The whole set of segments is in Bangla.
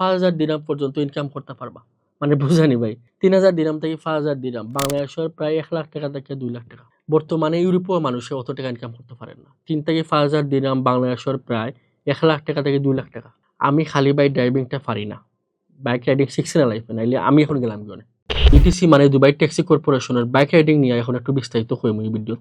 5,000 দিরহাম পর্যন্ত ইনকাম করতে পারবা। মানে বুঝানি ভাই, 3,000 দিরহাম থেকে 5,000 দিরহাম, বাংলাদেশের প্রায় 1 লাখ টাকা থেকে 2 লাখ টাকা। বর্তমানে ইউরোপীয় মানুষে অত টাকা ইনকাম করতে পারেন না। 3 থেকে 5,000 দিরহাম বাংলাদেশের প্রায় 1 লাখ টাকা থেকে 2 লাখ টাকা। আমি খালি ভাই ড্রাইভিংটা পারি না, বাইক রাইডিং শিখছি না লাইফে, নাইলে আমি এখন গেলাম গনে। ইটিসি মানে দুবাই ট্যাক্সি কর্পোরেশনের বাইক রাইডিং নিয়ে এখন একটু বিস্তারিত কইম এই ভিডিও।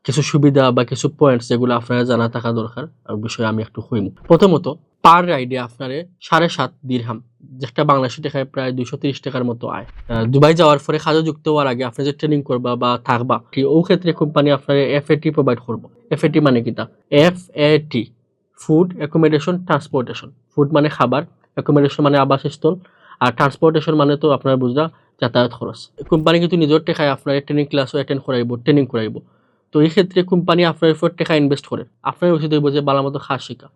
কিছু সুবিধা বা কিছু পয়েন্টস যেগুলো আপনারা জানা থাকা দরকার আর বিষয়ে আমি একটু কইম। প্রথমত, পার রাইডে আপনারে 7.5 দিরহাম, যেটা বাংলাদেশি টাকায় প্রায় 230 টাকার মতো আয়। দুবাই যাওয়ার পরে কাজে যুক্ত হওয়ার আগে আপনি যে ট্রেনিং করবা বা থাকবা, ও ক্ষেত্রে কোম্পানি আপনার FAT প্রোভাইড করবো। FAT মানে কিটা? FAT, food accommodation transportation. Food মানে খাবার, অ্যাকোমোডেশন মানে আবাসস্থল, আর ট্রান্সপোর্টেশন মানে তো আপনারা বুঝলা যাতায়াত খরচ। কোম্পানি কিন্তু নিজের টাকায় আপনার ট্রেনিং ক্লাসও অ্যাটেন্ড করাইব, ট্রেনিং করাইব। তো এই ক্ষেত্রে কোম্পানি আপনার উপর টাকা ইনভেস্ট করে, আপনার উচিত হইব যে ভালো মতো কাজ শেখা।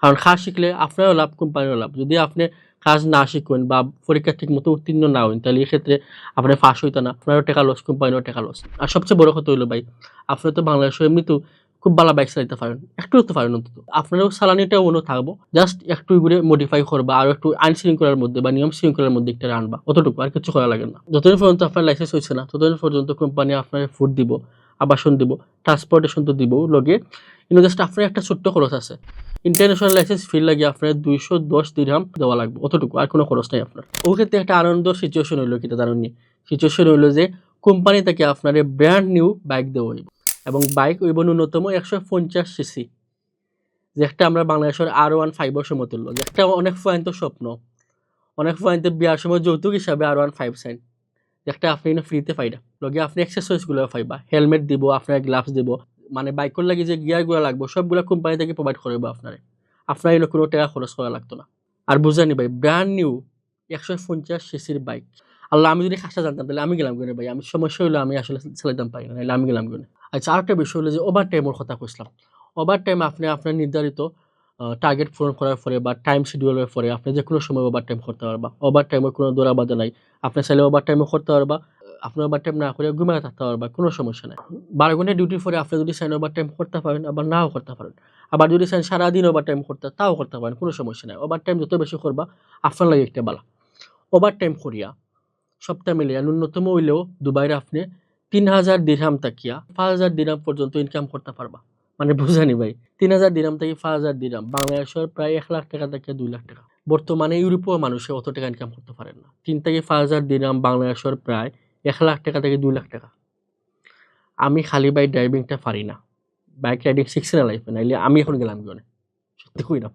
কারণ কাজ শিখলে আপনারও লাভ, কোম্পানিরও লাভ। যদি আপনি কাজ না শিখেন বা পরীক্ষা ঠিক মতো উত্তীর্ণ না হন, তাহলে এই ক্ষেত্রে আপনি ফাঁস হইতো না, আপনারও টাকা লস, কোম্পানিরও টাকা লস। আর সবচেয়ে বড় কথা হইলো ভাই, আপনি তো বাংলাদেশে এমনিতেও খুব ভালো বাইক চালাতে পারেন, একটু তো পারেন অন্তত। আপনারও সালানিটাও মনে থাকবো, জাস্ট একটু ঘুরে মডিফাই করবা আর একটু আইন শৃঙ্খলার মধ্যে বা নিয়ম শৃঙ্খলার মধ্যে একটা আনবা, অতটুকু, আর কিছু করা লাগে না। যতদিন পর্যন্ত আপনার লাইসেন্স হয়েছে না, ততদিন পর্যন্ত কোম্পানি আপনার ফুড দিব, আবাসন দিব, ট্রান্সপোর্টেশন তো দিব লগে। কিন্তু জাস্ট আপনার একটা ছোট্ট খরচ আছে, ইন্টারন্যাশনাল লাইসেন্স ফি লাগে আপনার 210 দিরহাম দেওয়া লাগবে, অতটুকু, আর কোনো খরচ নাই আপনার। ও ক্ষেত্রে একটা আনন্দ সিচুয়েশন হইলো, কিটা জানেননি? সিচুয়েশন হইলো যে কোম্পানি থেকে আপনার ব্র্যান্ড নিউ বাইক দেওয়া হইব, এবং বাইক হইব ন্যূনতম 150 সিসি, যেটা আমরা বাংলাদেশের R15 সমতুল্য, যেটা অনেক পয়েন্ট স্বপ্ন, অনেক পয়েন্টে বিয়ার সময় যৌতুক হিসাবে R15 সাইন, যেটা আপনি ফ্রিতে পাইবা। লগে আপনি এক্সেসরিজগুলো পাইবা, হেলমেট দিব, আপনার গ্লাভস দিব, মানে বাইকের লাগে যে গিয়ারগুলো লাগবে সবগুলো কোম্পানি থেকে প্রোভাইড করবে আপনার এগুলো কোনো টাকা খরচ করা লাগতো না। আর বুঝানি ভাই, ব্র্যান্ড নিউ 150 সিসির বাইক, আল্লাহ আমি যদি কাজটা জানতাম তাহলে আমি গেলাম গনে ভাই। আমি সমস্যা হইলো আমি আসলে চালাইতাম পারি না, নাহলে আমি গেলাম গনে। আচ্ছা, আরেকটা বিষয় হলো যে ওভার টাইমের কথা কইছিলাম। ওভার টাইম আপনি আপনার নির্ধারিত টার্গেট পূরণ করার পরে বা টাইম শিডিউলের পরে আপনি যে কোনো সময় ওভার টাইম করতে পারবা। ওভার টাইমের কোনো দৌড়া বাধা নাই, আপনি চাইলে ওভার টাইমও করতে পারবা, আপনি ওভার টাইম না করে ঘুমিয়ে থাকতে পারবা, কোনো সমস্যা নাই। 12 ঘন্টা ডিউটির পরে আপনি যদি চাইন ওভার টাইম করতে পারেন, আবার নাও করতে পারেন। আবার যদি চাইন সারাদিন ওভার টাইম করতে, তাও করতে পারেন, কোনো সমস্যা নাই। ওভার টাইম যত বেশি করবা আপনার লাগে একটা বালা। ওভার টাইম করিয়া সপ্তাহ মিলিয়া ন্যূনতম হইলেও দুবাইরে আপনি 3,000 দিরহাম তাকিয়া 5,000 দিরহাম পর্যন্ত ইনকাম করতে পারবা। মানে বুঝানি ভাই, 3,000 দিরহাম থেকে 5,000 দিরহাম, বাংলাদেশের প্রায় 1 লাখ টাকা থেকে 2 লাখ টাকা। বর্তমানে ইউরোপীয় মানুষে অত টাকা ইনকাম করতে পারেন না। 3 থেকে 5,000 দিরহাম বাংলাদেশের প্রায় 1 লাখ টাকা থেকে 2 লাখ টাকা। আমি খালি ভাই ড্রাইভিংটা পারি না, বাইক রাইডিং শিখছি না লাইফে, নাইলে আমি এখন গেলাম গনে, সত্যি কই না।